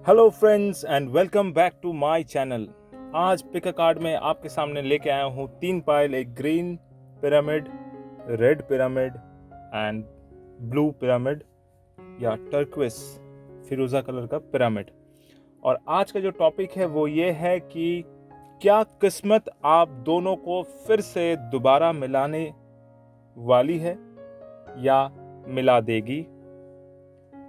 Hello friends and welcome back to my channel. आज pick a card में आपके सामने लेके आया हूँ 3 पाइल, एक green pyramid, red pyramid and blue pyramid या टर्क्विस फिरोज़ा कलर का पिरामिड। और आज का जो टॉपिक है वो ये है कि क्या किस्मत आप दोनों को फिर से दोबारा मिलाने वाली है या मिला देगी।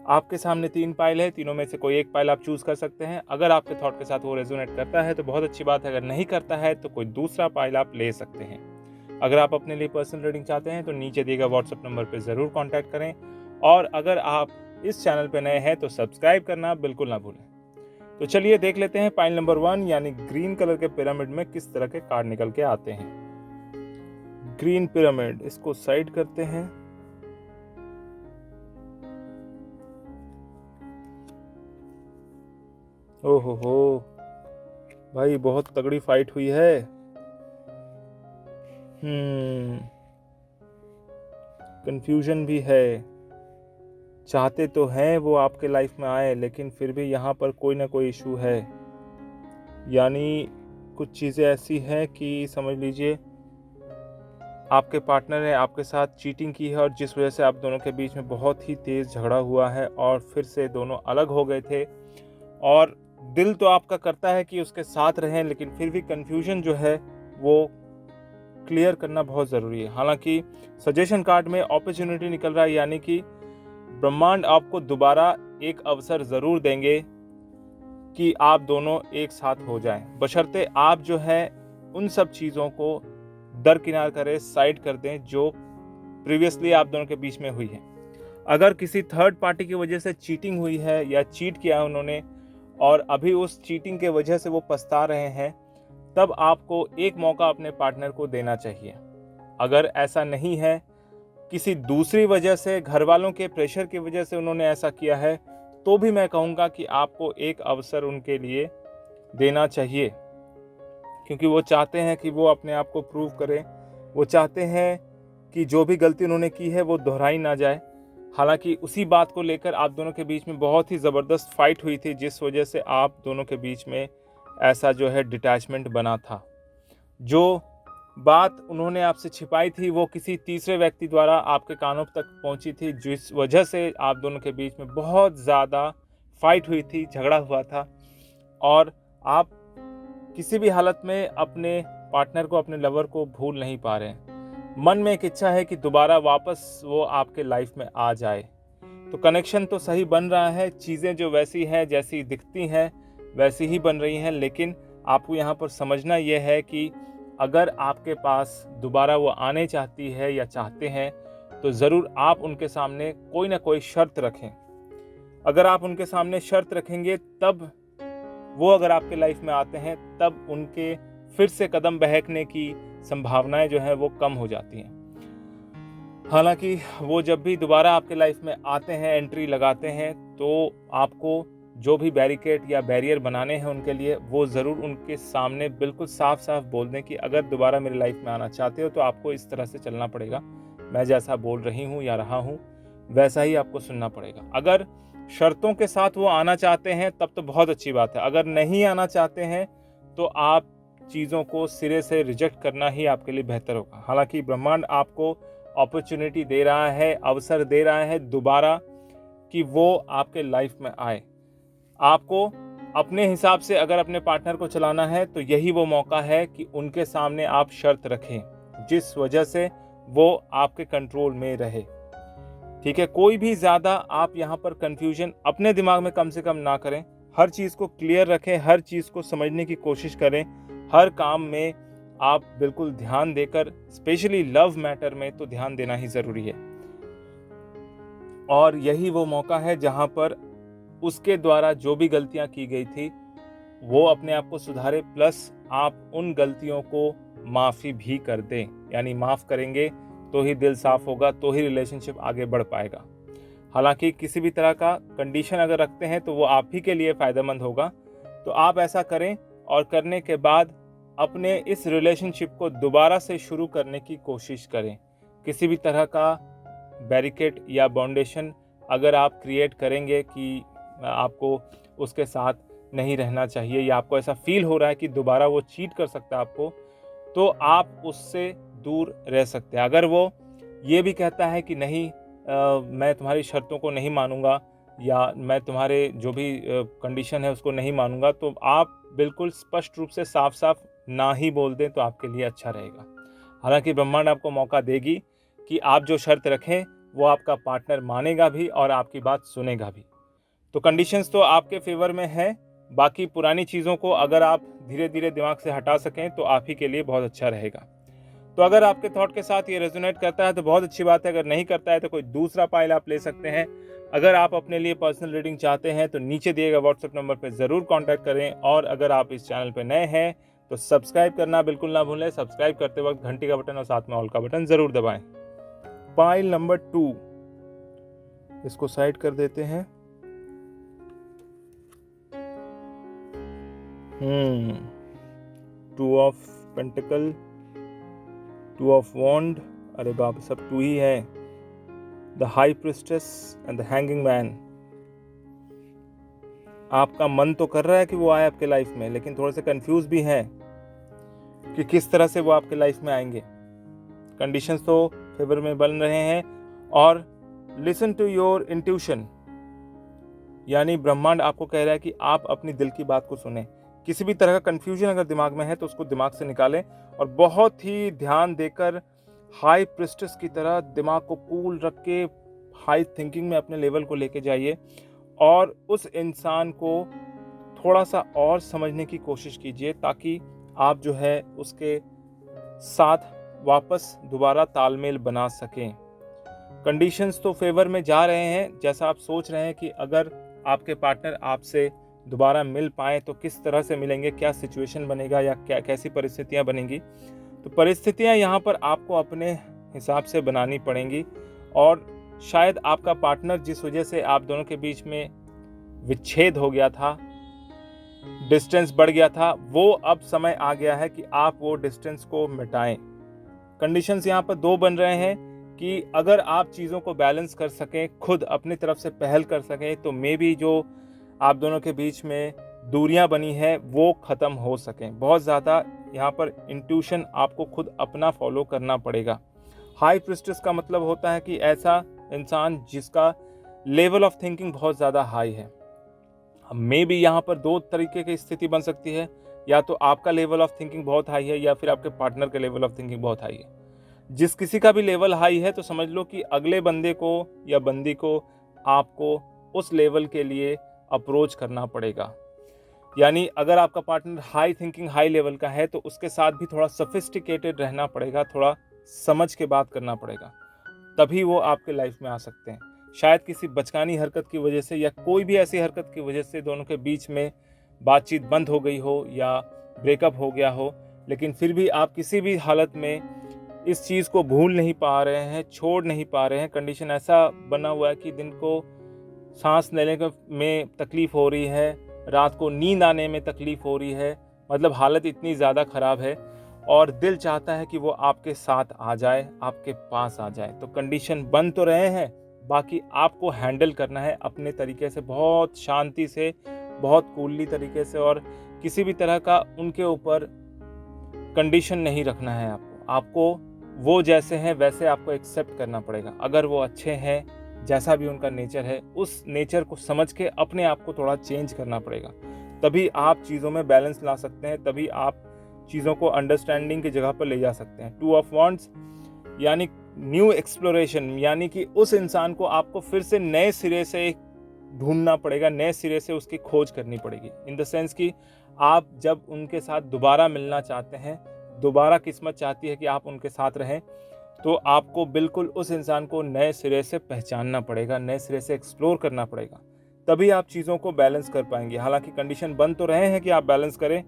आपके सामने 3 पाइल है, तीनों में से कोई एक पाइल आप चूज कर सकते हैं। अगर आपके थॉट के साथ वो रेजोनेट करता है तो बहुत अच्छी बात है, अगर नहीं करता है तो कोई दूसरा पाइल आप ले सकते हैं। अगर आप अपने लिए पर्सनल रीडिंग चाहते हैं तो नीचे दिए गए व्हाट्सएप नंबर पर ज़रूर कॉन्टैक्ट करें, और अगर आप इस चैनल पर नए हैं तो सब्सक्राइब करना बिल्कुल ना भूलें। तो चलिए देख लेते हैं पाइल नंबर 1 यानी ग्रीन कलर के पिरामिड में किस तरह के कार्ड निकल के आते हैं। ग्रीन पिरामिड, इसको साइड करते हैं। ओहो हो भाई, बहुत तगड़ी फाइट हुई है। कंफ्यूजन भी है। चाहते तो हैं वो आपके लाइफ में आए, लेकिन फिर भी यहाँ पर कोई ना कोई इशू है। यानी कुछ चीज़ें ऐसी हैं कि समझ लीजिए आपके पार्टनर ने आपके साथ चीटिंग की है, और जिस वजह से आप दोनों के बीच में बहुत ही तेज़ झगड़ा हुआ है और फिर से दोनों अलग हो गए थे। और दिल तो आपका करता है कि उसके साथ रहें, लेकिन फिर भी कंफ्यूजन जो है वो क्लियर करना बहुत ज़रूरी है। हालांकि सजेशन कार्ड में अपॉर्चुनिटी निकल रहा है, यानी कि ब्रह्मांड आपको दोबारा एक अवसर ज़रूर देंगे कि आप दोनों एक साथ हो जाएं, बशर्ते आप जो है उन सब चीज़ों को दरकिनार करें, साइड कर दें जो प्रीवियसली आप दोनों के बीच में हुई है। अगर किसी थर्ड पार्टी की वजह से चीटिंग हुई है या चीट किया है उन्होंने, और अभी उस चीटिंग के वजह से वो पछता रहे हैं, तब आपको एक मौका अपने पार्टनर को देना चाहिए। अगर ऐसा नहीं है, किसी दूसरी वजह से, घर वालों के प्रेशर की वजह से उन्होंने ऐसा किया है, तो भी मैं कहूँगा कि आपको एक अवसर उनके लिए देना चाहिए, क्योंकि वो चाहते हैं कि वो अपने आप को प्रूव करें। वो चाहते हैं कि जो भी गलती उन्होंने की है वो दोहराई ना जाए। हालांकि उसी बात को लेकर आप दोनों के बीच में बहुत ही ज़बरदस्त फाइट हुई थी, जिस वजह से आप दोनों के बीच में ऐसा जो है डिटैचमेंट बना था। जो बात उन्होंने आपसे छिपाई थी वो किसी तीसरे व्यक्ति द्वारा आपके कानों तक पहुंची थी, जिस वजह से आप दोनों के बीच में बहुत ज़्यादा फाइट हुई थी, झगड़ा हुआ था। और आप किसी भी हालत में अपने पार्टनर को, अपने लवर को भूल नहीं पा रहे हैं। मन में एक इच्छा है कि दोबारा वापस वो आपके लाइफ में आ जाए। तो कनेक्शन तो सही बन रहा है, चीज़ें जो वैसी हैं, जैसी दिखती हैं वैसी ही बन रही हैं, लेकिन आपको यहाँ पर समझना यह है कि अगर आपके पास दोबारा वो आने चाहती है या चाहते हैं, तो ज़रूर आप उनके सामने कोई ना कोई शर्त रखें। अगर आप उनके सामने शर्त रखेंगे, तब वो अगर आपके लाइफ में आते हैं, तब उनके फिर से कदम बहकने की संभावनाएं जो है वो कम हो जाती हैं। हालांकि वो जब भी दोबारा आपके लाइफ में आते हैं, एंट्री लगाते हैं, तो आपको जो भी बैरिकेड या बैरियर बनाने हैं उनके लिए, वो ज़रूर उनके सामने बिल्कुल साफ साफ बोल दें कि अगर दोबारा मेरी लाइफ में आना चाहते हो तो आपको इस तरह से चलना पड़ेगा। मैं जैसा बोल रही हूँ या रहा हूँ वैसा ही आपको सुनना पड़ेगा। अगर शर्तों के साथ वो आना चाहते हैं तब तो बहुत अच्छी बात है। अगर नहीं आना चाहते हैं तो आप चीज़ों को सिरे से रिजेक्ट करना ही आपके लिए बेहतर होगा। हालांकि ब्रह्मांड आपको अपॉर्चुनिटी दे रहा है, अवसर दे रहा है दोबारा कि वो आपके लाइफ में आए। आपको अपने हिसाब से अगर अपने पार्टनर को चलाना है तो यही वो मौका है कि उनके सामने आप शर्त रखें, जिस वजह से वो आपके कंट्रोल में रहे। ठीक है, कोई भी ज़्यादा आप यहाँ पर कंफ्यूजन अपने दिमाग में कम से कम ना करें। हर चीज़ को क्लियर रखें, हर चीज़ को समझने की कोशिश करें। हर काम में आप बिल्कुल ध्यान देकर, स्पेशली लव मैटर में तो ध्यान देना ही ज़रूरी है। और यही वो मौका है जहाँ पर उसके द्वारा जो भी गलतियाँ की गई थी वो अपने आप को सुधारे, प्लस आप उन गलतियों को माफ़ी भी कर दें। यानी माफ़ करेंगे तो ही दिल साफ होगा, तो ही रिलेशनशिप आगे बढ़ पाएगा। हालांकि किसी भी तरह का कंडीशन अगर रखते हैं तो वो आप ही के लिए फ़ायदेमंद होगा। तो आप ऐसा करें, और करने के बाद अपने इस रिलेशनशिप को दोबारा से शुरू करने की कोशिश करें। किसी भी तरह का बैरिकेड या बाउंडेशन अगर आप क्रिएट करेंगे कि आपको उसके साथ नहीं रहना चाहिए, या आपको ऐसा फील हो रहा है कि दोबारा वो चीट कर सकता है आपको, तो आप उससे दूर रह सकते हैं। अगर वो ये भी कहता है कि नहीं मैं तुम्हारी शर्तों को नहीं मानूंगा, या मैं तुम्हारे जो भी कंडीशन है उसको नहीं मानूंगा, तो आप बिल्कुल स्पष्ट रूप से साफ साफ ना ही बोल दें तो आपके लिए अच्छा रहेगा। हालांकि ब्रह्मांड आपको मौका देगी कि आप जो शर्त रखें वो आपका पार्टनर मानेगा भी और आपकी बात सुनेगा भी। तो कंडीशंस तो आपके फेवर में है, बाकी पुरानी चीज़ों को अगर आप धीरे धीरे दिमाग से हटा सकें तो आप ही के लिए बहुत अच्छा रहेगा। तो अगर आपके थॉट के साथ ये रेजोनेट करता है तो बहुत अच्छी बात है, अगर नहीं करता है तो कोई दूसरा पाइल आप ले सकते हैं। अगर आप अपने लिए पर्सनल रीडिंग चाहते हैं तो नीचे दिए गए व्हाट्सएप नंबर पर ज़रूर कॉन्टैक्ट करें, और अगर आप इस चैनल पर नए हैं तो सब्सक्राइब करना बिल्कुल ना भूलें। सब्सक्राइब करते वक्त घंटी का बटन और साथ में ऑल का बटन ज़रूर दबाएं। पाइल नंबर 2, इसको साइड कर देते हैं। 2 ऑफ पेंटिकल, 2 ऑफ वॉन्ड, अरे बाप सब 2 ही है। The high priestess and the hanging man. आपका मन तो कर रहा है कि वो आए आपके लाइफ में, लेकिन थोड़े से कंफ्यूज भी हैं कि किस तरह से वो आपके लाइफ में आएंगे। कंडीशंस तो फेवर में बन रहे हैं। और लिसन टू योर इंट्यूशन, यानी ब्रह्मांड आपको कह रहा है कि आप अपनी दिल की बात को सुने। किसी भी तरह का कंफ्यूजन अगर दिमाग में है तो उसको दिमाग से निकालें, और बहुत ही ध्यान देकर हाई प्रिस्टेस की तरह दिमाग को कूल रख के हाई थिंकिंग में अपने लेवल को लेके जाइए, और उस इंसान को थोड़ा सा और समझने की कोशिश कीजिए, ताकि आप जो है उसके साथ वापस दोबारा तालमेल बना सकें। कंडीशंस तो फेवर में जा रहे हैं, जैसा आप सोच रहे हैं कि अगर आपके पार्टनर आपसे दोबारा मिल पाए तो किस तरह से मिलेंगे, क्या सिचुएशन बनेगा, या क्या कैसी परिस्थितियां बनेंगी। तो परिस्थितियां यहाँ पर आपको अपने हिसाब से बनानी पड़ेंगी, और शायद आपका पार्टनर जिस वजह से आप दोनों के बीच में विच्छेद हो गया था, डिस्टेंस बढ़ गया था, वो अब समय आ गया है कि आप वो डिस्टेंस को मिटाएं। कंडीशंस यहाँ पर 2 बन रहे हैं कि अगर आप चीज़ों को बैलेंस कर सकें, खुद अपनी तरफ से पहल कर सकें, तो मे बी जो आप दोनों के बीच में दूरियां बनी है वो ख़त्म हो सकें। बहुत ज़्यादा यहाँ पर इंट्यूशन आपको खुद अपना फॉलो करना पड़ेगा। हाई प्रिस्टेस का मतलब होता है कि ऐसा इंसान जिसका लेवल ऑफ थिंकिंग बहुत ज़्यादा हाई है। मे बी यहाँ पर 2 तरीके की स्थिति बन सकती है, या तो आपका लेवल ऑफ थिंकिंग बहुत हाई है, या फिर आपके पार्टनर का लेवल ऑफ थिंकिंग बहुत हाई है। जिस किसी का भी लेवल हाई है तो समझ लो कि अगले बंदे को या बंदी को आपको उस लेवल के लिए अप्रोच करना पड़ेगा। यानी अगर आपका partner high thinking high level का है तो उसके साथ भी थोड़ा सोफिस्टिकेटेड रहना पड़ेगा, थोड़ा समझ के बात करना पड़ेगा, तभी वो आपके लाइफ में आ सकते हैं। शायद किसी बचकानी हरकत की वजह से या कोई भी ऐसी हरकत की वजह से दोनों के बीच में बातचीत बंद हो गई हो या ब्रेकअप हो गया हो, लेकिन फिर भी आप किसी भी हालत में इस चीज़ को भूल नहीं पा रहे हैं, छोड़ नहीं पा रहे हैं। कंडीशन ऐसा बना हुआ है कि दिन को सांस लेने में तकलीफ़ हो रही है, रात को नींद आने में तकलीफ़ हो रही है, मतलब हालत इतनी ज़्यादा ख़राब है, और दिल चाहता है कि वो आपके साथ आ जाए, आपके पास आ जाए। तो कंडीशन बन तो रहे हैं, बाकी आपको हैंडल करना है अपने तरीके से, बहुत शांति से, बहुत कूलली तरीके से, और किसी भी तरह का उनके ऊपर कंडीशन नहीं रखना है। आपको वो जैसे हैं वैसे आपको एक्सेप्ट करना पड़ेगा। अगर वो अच्छे हैं, जैसा भी उनका नेचर है, उस नेचर को समझ के अपने आप को थोड़ा चेंज करना पड़ेगा, तभी आप चीज़ों में बैलेंस ला सकते हैं, तभी आप चीज़ों को अंडरस्टैंडिंग की जगह पर ले जा सकते हैं। 2 ऑफ वॉन्ड्स यानी न्यू एक्सप्लोरेशन, यानी कि उस इंसान को आपको फिर से नए सिरे से ढूंढना पड़ेगा, नए सिरे से उसकी खोज करनी पड़ेगी। इन द सेंस कि आप जब उनके साथ दोबारा मिलना चाहते हैं, दोबारा किस्मत चाहती है कि आप उनके साथ रहें, तो आपको बिल्कुल उस इंसान को नए सिरे से पहचानना पड़ेगा, नए सिरे से एक्सप्लोर करना पड़ेगा, तभी आप चीज़ों को बैलेंस कर पाएंगे। हालांकि कंडीशन बन तो रहे हैं कि आप बैलेंस करें,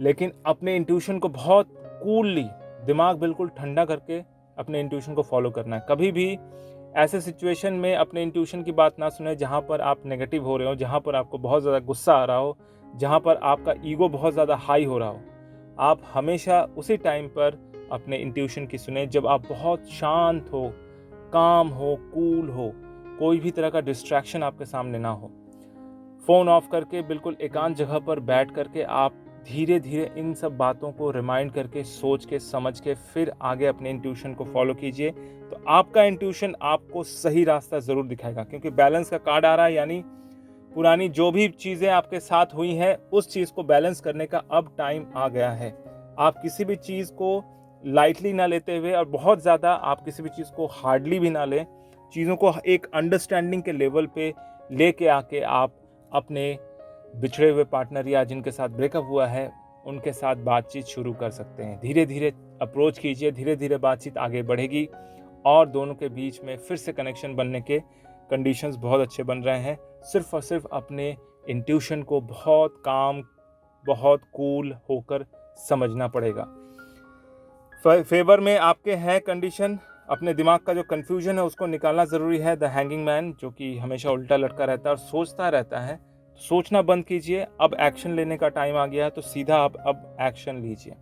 लेकिन अपने इंट्यूशन को बहुत कूलली, दिमाग बिल्कुल ठंडा करके अपने इंट्यूशन को फॉलो करना है। कभी भी ऐसे सिचुएशन में अपने इंट्यूशन की बात ना सुने जहाँ पर आप नेगेटिव हो रहे हो, जहाँ पर आपको बहुत ज़्यादा गुस्सा आ रहा हो, जहाँ पर आपका ईगो बहुत ज़्यादा हाई हो रहा हो। आप हमेशा उसी टाइम पर अपने इंट्यूशन की सुने जब आप बहुत शांत हो, काम हो, कूल हो, कोई भी तरह का डिस्ट्रैक्शन आपके सामने ना हो। फ़ोन ऑफ करके बिल्कुल एकांत जगह पर बैठ करके आप धीरे धीरे इन सब बातों को रिमाइंड करके, सोच के, समझ के फिर आगे अपने इंट्यूशन को फॉलो कीजिए। तो आपका इंट्यूशन आपको सही रास्ता ज़रूर दिखाएगा, क्योंकि बैलेंस का कार्ड आ रहा है, यानी पुरानी जो भी चीज़ें आपके साथ हुई हैं उस चीज़ को बैलेंस करने का अब टाइम आ गया है। आप किसी भी चीज़ को लाइटली ना लेते हुए और बहुत ज़्यादा आप किसी भी चीज़ को हार्डली भी ना लें, चीज़ों को एक अंडरस्टैंडिंग के लेवल पे लेके आके आप अपने बिछड़े हुए पार्टनर या जिनके साथ ब्रेकअप हुआ है उनके साथ बातचीत शुरू कर सकते हैं। धीरे धीरे अप्रोच कीजिए, धीरे धीरे बातचीत आगे बढ़ेगी और दोनों के बीच में फिर से कनेक्शन बनने के कंडीशंस बहुत अच्छे बन रहे हैं। सिर्फ और सिर्फ अपने इंट्यूशन को बहुत काम, बहुत कूल होकर समझना पड़ेगा। फेवर में आपके हैं कंडीशन। अपने दिमाग का जो कन्फ्यूजन है उसको निकालना ज़रूरी है। द हैंगिंग मैन, जो कि हमेशा उल्टा लटका रहता है और सोचता रहता है, सोचना बंद कीजिए। अब एक्शन लेने का टाइम आ गया है, तो सीधा आप अब एक्शन लीजिए।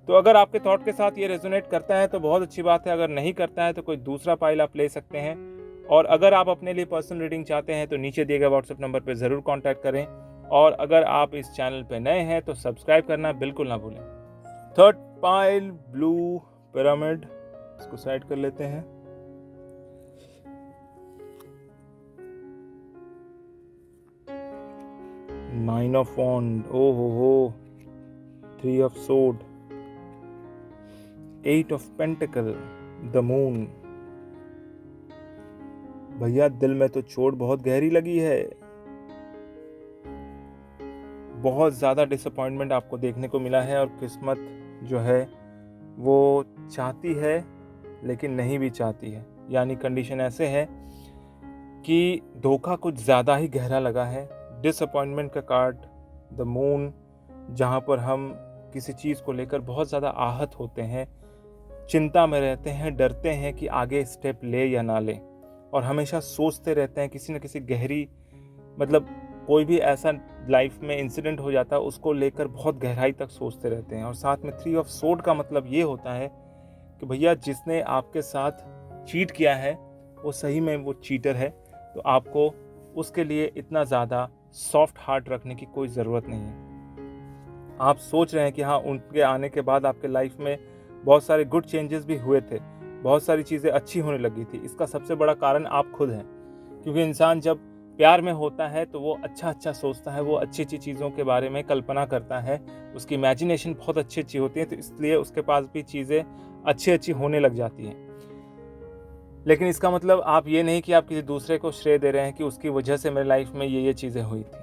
तो अगर आपके थॉट के साथ ये रेजोनेट करता है तो बहुत अच्छी बात है, अगर नहीं करता है तो कोई दूसरा पाइल आप ले सकते हैं। और अगर आप अपने लिए पर्सनल रीडिंग चाहते हैं तो नीचे दिए गए व्हाट्सएप नंबर पर ज़रूर कॉन्टैक्ट करें। और अगर आप इस चैनल पर नए हैं तो सब्सक्राइब करना बिल्कुल ना भूलें। थर्ड पाइल, ब्लू पिरामिड, इसको साइड कर लेते हैं। नाइन ऑफ वॉन्ड, ओ हो, three of sword, eight of pentacle, the moon. भैया दिल में तो चोट बहुत गहरी लगी है, बहुत ज़्यादा डिसअपॉइंटमेंट आपको देखने को मिला है और किस्मत जो है वो चाहती है लेकिन नहीं भी चाहती है। यानी कंडीशन ऐसे है कि धोखा कुछ ज़्यादा ही गहरा लगा है। डिसअपॉइंटमेंट का कार्ड, द मून, जहाँ पर हम किसी चीज़ को लेकर बहुत ज़्यादा आहत होते हैं, चिंता में रहते हैं, डरते हैं कि आगे स्टेप ले या ना लें, और हमेशा सोचते रहते हैं किसी न किसी गहरी, मतलब कोई भी ऐसा लाइफ में इंसिडेंट हो जाता है उसको लेकर बहुत गहराई तक सोचते रहते हैं। और साथ में थ्री ऑफ सोड का मतलब ये होता है कि भैया जिसने आपके साथ चीट किया है वो सही में वो चीटर है, तो आपको उसके लिए इतना ज़्यादा सॉफ्ट हार्ट रखने की कोई ज़रूरत नहीं है। आप सोच रहे हैं कि हाँ, उनके आने के बाद आपके लाइफ में बहुत सारे गुड चेंजेस भी हुए थे, बहुत सारी चीज़ें अच्छी होने लगी थी। इसका सबसे बड़ा कारण आप खुद हैं, क्योंकि इंसान जब प्यार में होता है तो वो अच्छा सोचता है, वो अच्छी अच्छी चीज़ों के बारे में कल्पना करता है, उसकी इमेजिनेशन बहुत अच्छी होती है, तो इसलिए उसके पास भी चीज़ें अच्छी होने लग जाती हैं। लेकिन इसका मतलब आप ये नहीं कि आप किसी दूसरे को श्रेय दे रहे हैं कि उसकी वजह से मेरी लाइफ में ये चीज़ें हुई थी।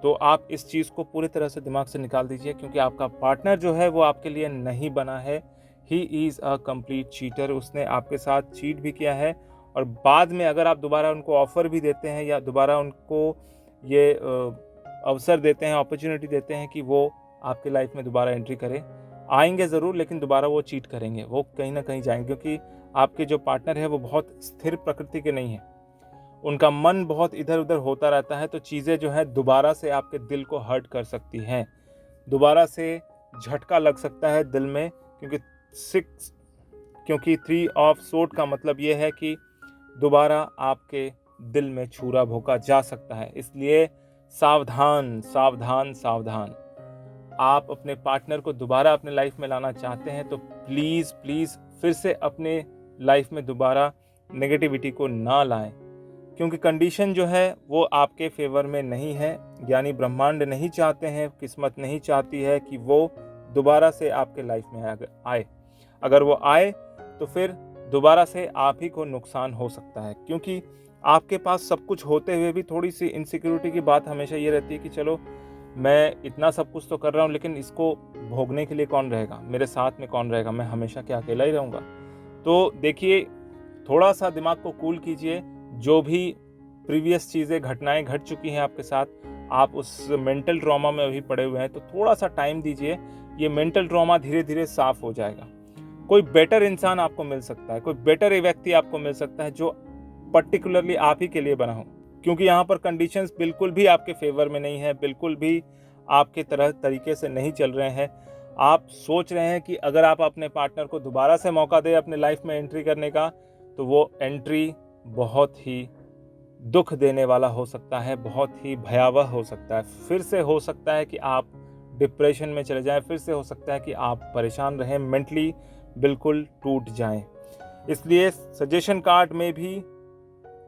तो आप इस चीज़ को पूरी तरह से दिमाग से निकाल दीजिए, क्योंकि आपका पार्टनर जो है वो आपके लिए नहीं बना है। He is a complete cheater. उसने आपके साथ चीट भी किया है, और बाद में अगर आप दोबारा उनको ऑफ़र भी देते हैं या दोबारा उनको ये अवसर देते हैं, अपॉर्चुनिटी देते हैं कि वो आपके लाइफ में दोबारा एंट्री करें, आएंगे ज़रूर, लेकिन दोबारा वो चीट करेंगे, वो कहीं ना कहीं जाएंगे, क्योंकि आपके जो पार्टनर है वो बहुत स्थिर प्रकृति के नहीं है। उनका मन बहुत इधर उधर होता रहता है, तो चीज़ें जो है दोबारा से आपके दिल को हर्ट कर सकती हैं, दोबारा से झटका लग सकता है दिल में, क्योंकि थ्री ऑफ सोड का मतलब ये है कि दोबारा आपके दिल में छुरा भोंका जा सकता है। इसलिए सावधान सावधान सावधान। आप अपने पार्टनर को दोबारा अपने लाइफ में लाना चाहते हैं तो प्लीज़ प्लीज़ फिर से अपने लाइफ में दोबारा नेगेटिविटी को ना लाएं, क्योंकि कंडीशन जो है वो आपके फेवर में नहीं है। यानी ब्रह्मांड नहीं चाहते हैं, किस्मत नहीं चाहती है कि वो दोबारा से आपके लाइफ में आए। अगर वो आए तो फिर दोबारा से आप ही को नुकसान हो सकता है, क्योंकि आपके पास सब कुछ होते हुए भी थोड़ी सी इनसिक्योरिटी की बात हमेशा ये रहती है कि चलो मैं इतना सब कुछ तो कर रहा हूँ, लेकिन इसको भोगने के लिए कौन रहेगा, मेरे साथ में कौन रहेगा, मैं हमेशा क्या अकेला ही रहूँगा। तो देखिए, थोड़ा सा दिमाग को कूल कीजिए। जो भी प्रीवियस चीज़ें, घटनाएं घट चुकी हैं आपके साथ, आप उस मेंटल ट्रॉमा में अभी पड़े हुए हैं, तो थोड़ा सा टाइम दीजिए, ये मेंटल ट्रॉमा धीरे धीरे साफ हो जाएगा। कोई बेटर इंसान आपको मिल सकता है, कोई बेटर व्यक्ति आपको मिल सकता है जो पर्टिकुलरली आप ही के लिए बना हो, क्योंकि यहाँ पर कंडीशंस बिल्कुल भी आपके फेवर में नहीं है, बिल्कुल भी आपके तरीके से नहीं चल रहे हैं। आप सोच रहे हैं कि अगर आप अपने पार्टनर को दोबारा से मौका दें अपने लाइफ में एंट्री करने का, तो वो एंट्री बहुत ही दुख देने वाला हो सकता है, बहुत ही भयावह हो सकता है। फिर से हो सकता है कि आप डिप्रेशन में चले जाएं, फिर से हो सकता है कि आप परेशान रहें, मेंटली बिल्कुल टूट जाएं। इसलिए सजेशन कार्ड में भी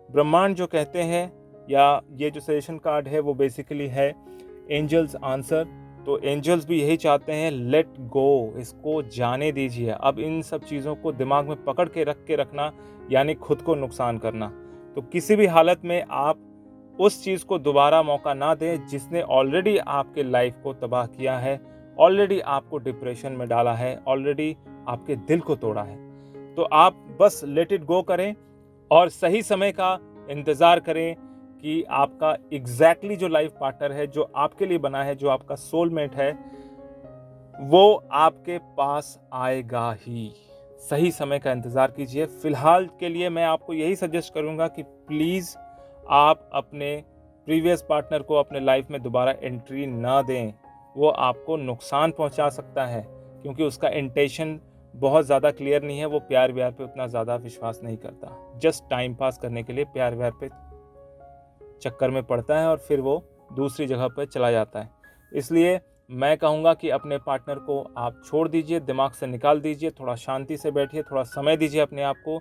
ब्रह्मांड जो कहते हैं, या ये जो सजेशन कार्ड है वो बेसिकली है एंजल्स आंसर। तो एंजल्स भी यही चाहते हैं, लेट गो, इसको जाने दीजिए। अब इन सब चीज़ों को दिमाग में पकड़ के रखना यानी खुद को नुकसान करना। तो किसी भी हालत में आप उस चीज़ को दोबारा मौका ना दें जिसने ऑलरेडी आपके लाइफ को तबाह किया है, ऑलरेडी आपको डिप्रेशन में डाला है, ऑलरेडी आपके दिल को तोड़ा है। तो आप बस लेट इट गो करें और सही समय का इंतज़ार करें कि आपका एग्जैक्टली जो लाइफ पार्टनर है, जो आपके लिए बना है, जो आपका सोलमेट है, वो आपके पास आएगा ही। सही समय का इंतज़ार कीजिए। फ़िलहाल के लिए मैं आपको यही सजेस्ट करूँगा कि प्लीज़ आप अपने प्रीवियस पार्टनर को अपने लाइफ में दोबारा एंट्री ना दें। वो आपको नुकसान पहुँचा सकता है क्योंकि उसका इंटेंशन बहुत ज़्यादा क्लियर नहीं है। वो प्यार व्यार पे उतना ज़्यादा विश्वास नहीं करता, जस्ट टाइम पास करने के लिए प्यार व्यार पे चक्कर में पड़ता है और फिर वो दूसरी जगह पर चला जाता है। इसलिए मैं कहूँगा कि अपने पार्टनर को आप छोड़ दीजिए, दिमाग से निकाल दीजिए, थोड़ा शांति से बैठिए, थोड़ा समय दीजिए अपने आप को।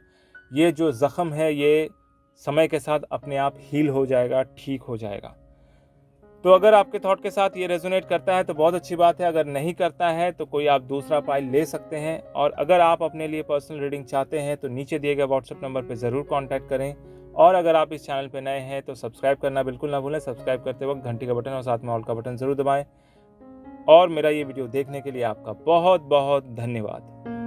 ये जो ज़ख्म है ये समय के साथ अपने आप हील हो जाएगा, ठीक हो जाएगा। तो अगर आपके थॉट के साथ ये रेजोनेट करता है तो बहुत अच्छी बात है, अगर नहीं करता है तो कोई आप दूसरा उपाय ले सकते हैं। और अगर आप अपने लिए पर्सनल रीडिंग चाहते हैं तो नीचे दिए गए व्हाट्सएप नंबर पर ज़रूर कॉन्टैक्ट करें। और अगर आप इस चैनल पर नए हैं तो सब्सक्राइब करना बिल्कुल ना भूलें। सब्सक्राइब करते वक्त घंटी का बटन और साथ में ऑल का बटन ज़रूर दबाएं। और मेरा ये वीडियो देखने के लिए आपका बहुत बहुत धन्यवाद।